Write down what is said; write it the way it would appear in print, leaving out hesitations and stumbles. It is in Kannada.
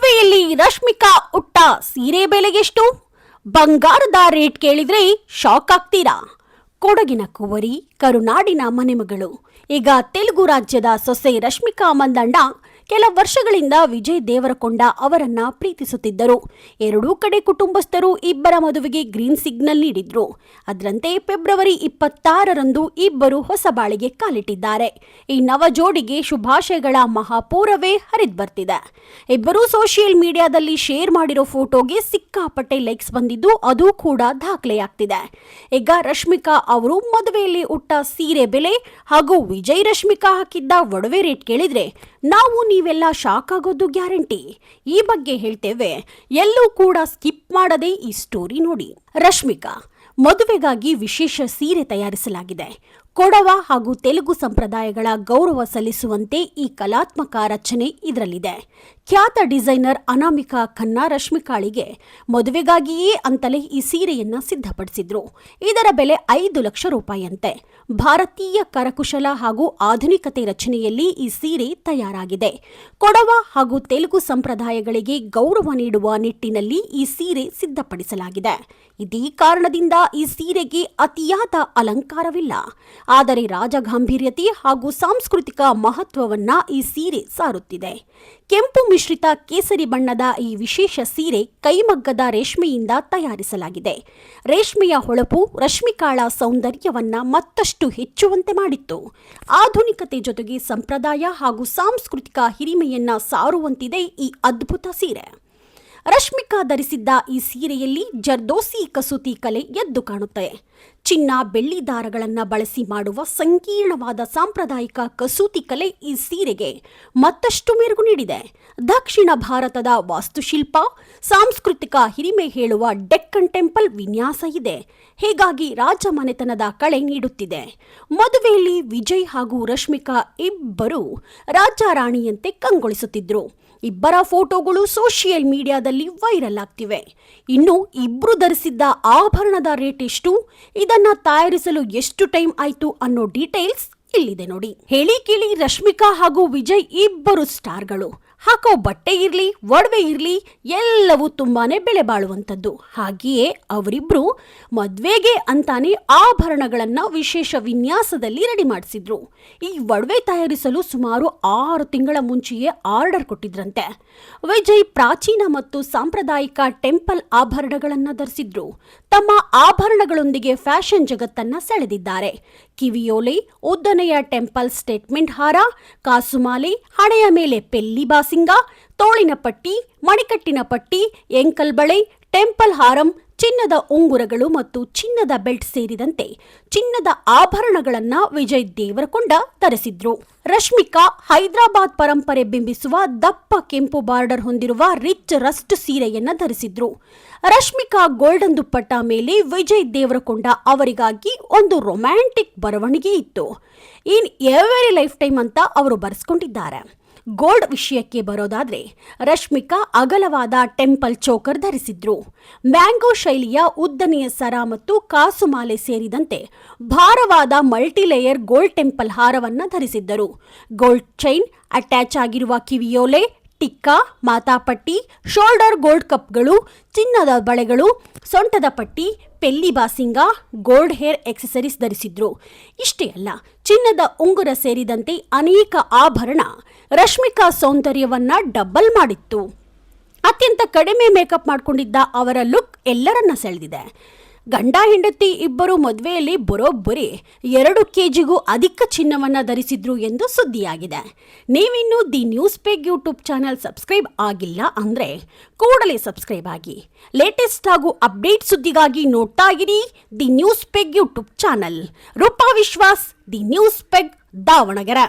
ಮದುವೆಯಲ್ಲಿ ರಶ್ಮಿಕಾ ಉಟ್ಟ ಸೀರೆ ಬೆಲೆಗೆಷ್ಟು? ಬಂಗಾರದ ರೇಟ್ ಕೇಳಿದ್ರೆ ಶಾಕ್ ಆಗ್ತೀರಾ? ಕೊಡಗಿನ ಕುವರಿ, ಕರುನಾಡಿನ ಮನೆಮಗಳು, ಈಗ ತೆಲುಗು ರಾಜ್ಯದ ಸೊಸೆ ರಶ್ಮಿಕಾ ಮಂದಣ್ಣ ಕೆಲ ವರ್ಷಗಳಿಂದ ವಿಜಯ್ ದೇವರಕೊಂಡ ಅವರನ್ನ ಪ್ರೀತಿಸುತ್ತಿದ್ದರು. ಎರಡೂ ಕಡೆ ಕುಟುಂಬಸ್ಥರು ಇಬ್ಬರ ಮದುವೆಗೆ ಗ್ರೀನ್ ಸಿಗ್ನಲ್ ನೀಡಿದ್ರು. ಅದರಂತೆ ಫೆಬ್ರವರಿ 26ರಂದು ಇಬ್ಬರು ಹೊಸ ಬಾಳಿಗೆ ಕಾಲಿಟ್ಟಿದ್ದಾರೆ. ಈ ನವ ಜೋಡಿಗೆ ಶುಭಾಶಯಗಳ ಮಹಾಪೂರವೇ ಹರಿದು ಬರ್ತಿದೆ. ಇಬ್ಬರೂ ಸೋಷಿಯಲ್ ಮೀಡಿಯಾದಲ್ಲಿ ಶೇರ್ ಮಾಡಿರೋ ಫೋಟೋಗೆ ಸಿಕ್ಕಾಪಟ್ಟೆ ಲೈಕ್ಸ್ ಬಂದಿದ್ದು ಅದು ಕೂಡ ದಾಖಲೆಯಾಗ್ತಿದೆ. ಈಗ ರಶ್ಮಿಕಾ ಅವರು ಮದುವೆಯಲ್ಲಿ ಉಟ್ಟ ಸೀರೆ ಬೆಲೆ ಹಾಗೂ ವಿಜಯ್ ರಶ್ಮಿಕಾ ಹಾಕಿದ್ದ ಒಡವೆ ರೇಟ್ ಕೇಳಿದ್ರೆ ನಾವು ನೀವೆಲ್ಲ ಶಾಕ್ ಆಗೋದು ಗ್ಯಾರಂಟಿ. ಈ ಬಗ್ಗೆ ಹೇಳ್ತೇವೆ, ಎಲ್ಲೂ ಕೂಡ ಸ್ಕಿಪ್ ಮಾಡದೆ ಈ ಸ್ಟೋರಿ ನೋಡಿ. ರಶ್ಮಿಕಾ ಮದುವೆಗಾಗಿ ವಿಶೇಷ ಸೀರೆ ತಯಾರಿಸಲಾಗಿದೆ. ಕೊಡವ ಹಾಗೂ ತೆಲುಗು ಸಂಪ್ರದಾಯಗಳ ಗೌರವ ಸಲ್ಲಿಸುವಂತೆ ಈ ಕಲಾತ್ಮಕ ರಚನೆ ಇದರಲ್ಲಿದೆ. ಖ್ಯಾತ ಡಿಸೈನರ್ ಅನಾಮಿಕಾ ಖನ್ನಾ ರಶ್ಮಿಕಾಳಿಗೆ ಮದುವೆಗಾಗಿಯೇ ಅಂತಲೇ ಈ ಸೀರೆಯನ್ನ ಸಿದ್ಧಪಡಿಸಿದ್ರು. ಇದರ ಬೆಲೆ 5 ಲಕ್ಷ ರೂಪಾಯಿಯಂತೆ. ಭಾರತೀಯ ಕರಕುಶಲ ಹಾಗೂ ಆಧುನಿಕತೆ ರಚನೆಯಲ್ಲಿ ಈ ಸೀರೆ ತಯಾರಾಗಿದೆ. ಕೊಡವ ಹಾಗೂ ತೆಲುಗು ಸಂಪ್ರದಾಯಗಳಿಗೆ ಗೌರವ ನೀಡುವ ನಿಟ್ಟಿನಲ್ಲಿ ಈ ಸೀರೆ ಸಿದ್ಧಪಡಿಸಲಾಗಿದೆ. ಇದೇ ಕಾರಣದಿಂದ ಈ ಸೀರೆಗೆ ಅತಿಯಾದ ಅಲಂಕಾರವಿಲ್ಲ. ಆದರೆ ರಾಜಗಾಂಭೀರ್ಯತೆ ಹಾಗೂ ಸಾಂಸ್ಕೃತಿಕ ಮಹತ್ವವನ್ನ ಈ ಸೀರೆ ಸಾರುತ್ತಿದೆ. ಕೆಂಪು ಮಿಶ್ರಿತ ಕೇಸರಿ ಬಣ್ಣದ ಈ ವಿಶೇಷ ಸೀರೆ ಕೈಮಗ್ಗದ ರೇಷ್ಮೆಯಿಂದ ತಯಾರಿಸಲಾಗಿದೆ. ರೇಷ್ಮೆಯ ಹೊಳಪು ರಶ್ಮಿಕಾಳ ಸೌಂದರ್ಯವನ್ನ ಮತ್ತಷ್ಟು ಹೆಚ್ಚುವಂತೆ ಮಾಡಿತ್ತು. ಆಧುನಿಕತೆ ಜೊತೆಗೆ ಸಂಪ್ರದಾಯ ಹಾಗೂ ಸಾಂಸ್ಕೃತಿಕ ಹಿರಿಮೆಯನ್ನ ಸಾರುವಂತಿದೆ ಈ ಅದ್ಭುತ ಸೀರೆ. ರಶ್ಮಿಕಾ ಧರಿಸಿದ್ದ ಈ ಸೀರೆಯಲ್ಲಿ ಜರ್ದೋಸಿ ಕಸೂತಿ ಕಲೆ ಎದ್ದು ಕಾಣುತ್ತೆ. ಚಿನ್ನ, ಬೆಳ್ಳಿ ದಾರಗಳನ್ನು ಬಳಸಿ ಮಾಡುವ ಸಂಕೀರ್ಣವಾದ ಸಾಂಪ್ರದಾಯಿಕ ಕಸೂತಿ ಕಲೆ ಈ ಸೀರೆಗೆ ಮತ್ತಷ್ಟು ಮೆರುಗು ನೀಡಿದೆ. ದಕ್ಷಿಣ ಭಾರತದ ವಾಸ್ತುಶಿಲ್ಪ, ಸಾಂಸ್ಕೃತಿಕ ಹಿರಿಮೆ ಹೇಳುವ ಡೆಕ್ಕನ್ ಟೆಂಪಲ್ ವಿನ್ಯಾಸ ಇದೆ. ಹೀಗಾಗಿ ರಾಜಮನೆತನದ ಕಳೆ ನೀಡುತ್ತಿದೆ. ಮದುವೆಯಲ್ಲಿ ವಿಜಯ್ ಹಾಗೂ ರಶ್ಮಿಕಾ ಇಬ್ಬರು ರಾಜಾರಾಣಿಯಂತೆ ಕಂಗೊಳಿಸುತ್ತಿದ್ರು. ಇಬ್ಬರ ಫೋಟೋಗಳು ಸೋಷಿಯಲ್ ಮೀಡಿಯಾದಲ್ಲಿ ವೈರಲ್ ಆಗ್ತಿವೆ. ಇನ್ನು ಇಬ್ರು ಧರಿಸಿದ್ದ ಆಭರಣದ ರೇಟ್ ಎಷ್ಟು, ಇದನ್ನ ತಯಾರಿಸಲು ಎಷ್ಟು ಟೈಮ್ ಆಯ್ತು ಅನ್ನೋ ಡೀಟೇಲ್ಸ್ ಇಲ್ಲಿದೆ ನೋಡಿ. ಹೇಳಿ ಕೇಳಿ ರಶ್ಮಿಕಾ ಹಾಗೂ ವಿಜಯ್ ಇಬ್ಬರು ಸ್ಟಾರ್ಗಳು. ಹಾಕೋ ಬಟ್ಟೆ ಇರ್ಲಿ, ಒಡವೆ ಇರ್ಲಿ, ಎಲ್ಲವೂ ತುಂಬಾನೇ ಬೆಲೆ ಬಾಳುವಂಥದ್ದು. ಹಾಗೆಯೇ ಅವರಿಬ್ರು ಮದ್ವೆಗೆ ಅಂತಾನೆ ಆಭರಣಗಳನ್ನ ವಿಶೇಷ ವಿನ್ಯಾಸದಲ್ಲಿ ರೆಡಿ ಮಾಡಿಸಿದ್ರು. ಈ ಒಡವೆ ತಯಾರಿಸಲು ಸುಮಾರು 6 ತಿಂಗಳ ಮುಂಚೆಯೇ ಆರ್ಡರ್ ಕೊಟ್ಟಿದ್ರಂತೆ. ವಿಜಯ್ ಪ್ರಾಚೀನ ಮತ್ತು ಸಾಂಪ್ರದಾಯಿಕ ಟೆಂಪಲ್ ಆಭರಣಗಳನ್ನ ಧರಿಸಿದ್ರು. ತಮ್ಮ ಆಭರಣಗಳೊಂದಿಗೆ ಫ್ಯಾಷನ್ ಜಗತ್ತನ್ನ ಸೆಳೆದಿದ್ದಾರೆ. ಕಿವಿಯೋಲೆ, ಉದ್ದನೆಯ ಟೆಂಪಲ್ ಸ್ಟೇಟ್ಮೆಂಟ್ ಹಾರ, ಕಾಸುಮಾಲೆ, ಹಣೆಯ ಮೇಲೆ ಪೆಲ್ಲಿ ಬಾಸಿಂಗ, ತೋಳಿನ ಪಟ್ಟಿ, ಮಣಿಕಟ್ಟಿನ ಪಟ್ಟಿ, ಎಂಕಲ್ ಬಳೆ, ಟೆಂಪಲ್ ಹಾರಂ, ಚಿನ್ನದ ಉಂಗುರಗಳು ಮತ್ತು ಚಿನ್ನದ ಬೆಲ್ಟ್ ಸೇರಿದಂತೆ ಚಿನ್ನದ ಆಭರಣಗಳನ್ನ ವಿಜಯ್ ದೇವರಕೊಂಡ ಧರಿಸಿದ್ರು. ರಶ್ಮಿಕಾ ಹೈದರಾಬಾದ್ ಪರಂಪರೆ ಬಿಂಬಿಸುವ ದಪ್ಪ ಕೆಂಪು ಬಾರ್ಡರ್ ಹೊಂದಿರುವ ರಿಚ್ ರಸ್ಟ್ ಸೀರೆಯನ್ನ ಧರಿಸಿದ್ರು. ರಶ್ಮಿಕಾ ಗೋಲ್ಡನ್ ದುಪ್ಪಟ್ಟ ಮೇಲೆ ವಿಜಯ್ ದೇವರಕೊಂಡ ಅವರಿಗಾಗಿ ಒಂದು ರೊಮ್ಯಾಂಟಿಕ್ ಬರವಣಿಗೆ ಇತ್ತು. ಇನ್ ಎವರಿ ಲೈಫ್ ಟೈಮ್ ಅಂತ ಅವರು ಬರೆಸ್ಕೊಂಡಿದ್ದಾರೆ. ಗೋಲ್ಡ್ ವಿಷಯಕ್ಕೆ ಬರೋದಾದ್ರೆ ರಶ್ಮಿಕಾ ಅಗಲವಾದ ಟೆಂಪಲ್ ಚೋಕರ್ ಧರಿಸಿದ್ರು. ಮ್ಯಾಂಗೋ ಶೈಲಿಯ ಉದ್ದನೆಯ ಸರ ಮತ್ತು ಕಾಸುಮಾಲೆ ಸೇರಿದಂತೆ ಭಾರವಾದ ಮಲ್ಟಿಲೇಯರ್ ಗೋಲ್ಡ್ ಟೆಂಪಲ್ ಹಾರವನ್ನ ಧರಿಸಿದ್ದರು. ಗೋಲ್ಡ್ ಚೈನ್, ಅಟ್ಯಾಚ್ ಆಗಿರುವ ಕಿವಿಯೋಲೆ, ಟಿಕ್ಕಾ, ಮಾತಾಪಟ್ಟಿ, ಶೋಲ್ಡರ್ ಗೋಲ್ಡ್ ಕಪ್ಗಳು, ಚಿನ್ನದ ಬಳೆಗಳು, ಸೊಂಟದ ಪಟ್ಟಿ, ಪೆಲ್ಲಿ ಬಾಸಿಂಗ, ಗೋಲ್ಡ್ ಹೇರ್ ಎಕ್ಸೆಸರೀಸ್ ಧರಿಸಿದ್ರು. ಇಷ್ಟೇ ಅಲ್ಲ, ಚಿನ್ನದ ಉಂಗುರ ಸೇರಿದಂತೆ ಅನೇಕ ಆಭರಣ ರಶ್ಮಿಕಾ ಸೌಂದರ್ಯವನ್ನ ಡಬಲ್ ಮಾಡಿತ್ತು. ಅತ್ಯಂತ ಕಡಿಮೆ ಮೇಕಪ್ ಮಾಡಿಕೊಂಡಿದ್ದ ಅವರ ಲುಕ್ ಎಲ್ಲರನ್ನ ಸೆಳೆದಿದೆ. ಗಂಡ ಹೆಂಡತಿ ಇಬ್ಬರು ಮದುವೆಯಲ್ಲಿ ಬರೋಬ್ಬರಿ 2 kgಗೂ ಅಧಿಕ ಚಿನ್ನವನ್ನ ಧರಿಸಿದ್ರು ಎಂದು ಸುದ್ದಿಯಾಗಿದೆ. ನೀವಿನ್ನೂ the news peg YouTube channel subscribe ಆಗಿಲ್ಲ ಅಂದ್ರೆ ಕೂಡಲೇ ಸಬ್ಸ್ಕ್ರೈಬ್ ಆಗಿ. ಲೇಟೆಸ್ಟ್ ಹಾಗೂ ಅಪ್ಡೇಟ್ ಸುದ್ದಿಗಾಗಿ ನೋಡ್ತಾ ಇರಿ the news peg YouTube channel. Roopa Vishwas, the news peg, Davanagere.